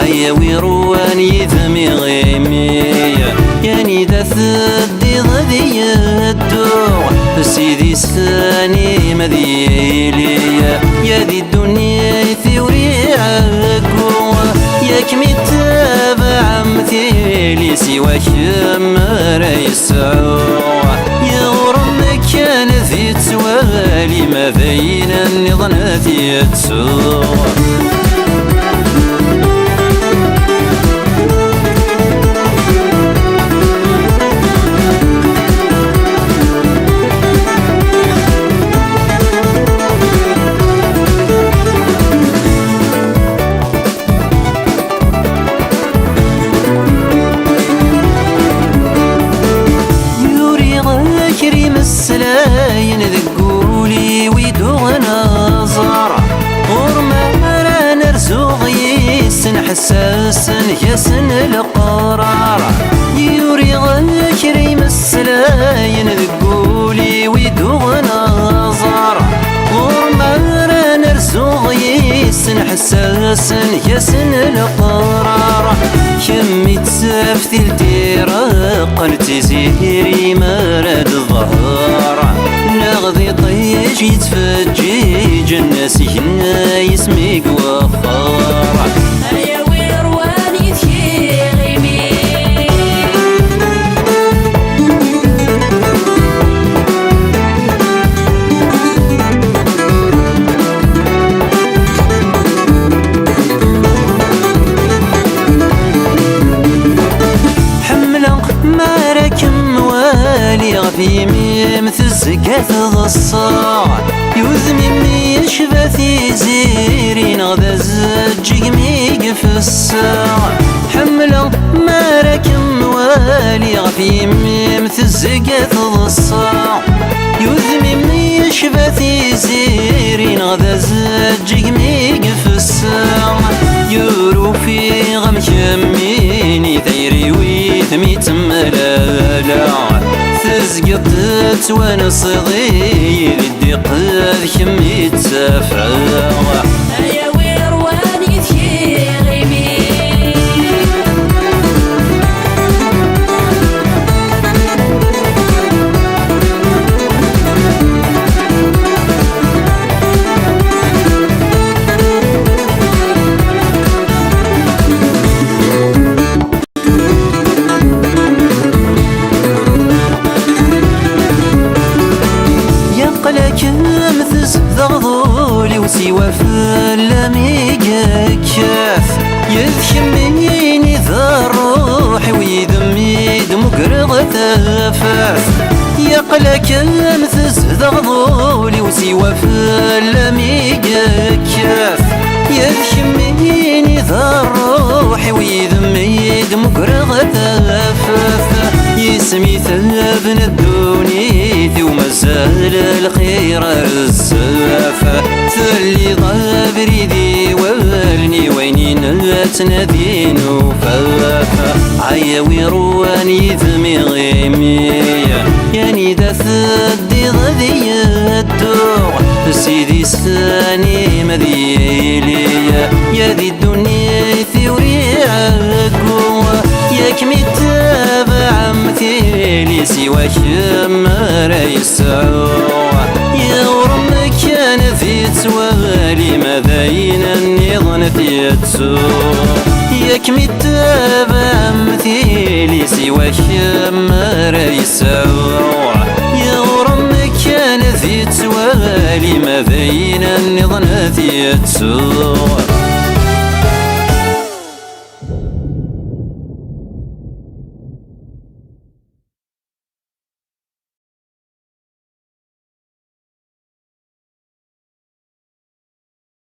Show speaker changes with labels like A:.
A: عياوي روان يذمي غيمي يعني داث الدي ضدي الدوع سيدي ساني مذيلي يا ذي الدنيا ثوري عقو ياك متابع مثيلي سواك مر يسعوع يا غرم كان ذي توالي ما بين النظنات يتسوع السلاين ذقولي ويدوغ نظر ورما نرزوغ يسن حساس يسن القرار يوري غكريم السلاين ذقولي ويدوغ نظر ورما نرزوغ يسن حساس يسن القرار كمي تسافتل تيرقن تزيري مراد الظهر نغذي طيش يتفجي جناسي هنا يسميك وخار
B: عياوي روان يتيغيمي
A: في ميمث الزقات الصاع يوذمي يشبثي زيرين غدا زجي ميقف الساعة حملا ما راكم والي في ميمث الزقات الصاع يوذمي يشبثي زيرين غدا زجي ميقف الساعة يورو في غم كميني ثيري ويثمي تملالا تزقطت وانا صغير الدق كمي تفعل
B: عياوي روان يتيغيمي
A: مثز ضغضولي وسوى فلامي كاف يذكميني ذا الروح ويذمي دمقرغ ثفاف يقلك مثز ضغضولي وسوى فلامي كاف يذكميني ذا الروح ويذمي دمقرغ ثفاف يسمي ثابن الدنيا ومازال الخير الزافة ثلي ضابري ذي والني ويني نتنادي نوفافة عياوي روان يذمي غيمي يعني داث الدي ضدي الدوع سيدي ساني مذيلي يا ذي الدنيا ثوري عقو ياك متابع مثيلي سواك مر يسعوع يا غرم كان في توالي ما بين النظن يتسوع ياك متابع مثيلي سواك مر يسعوع يا غرم كان في توالي ما بين النظن يتسوع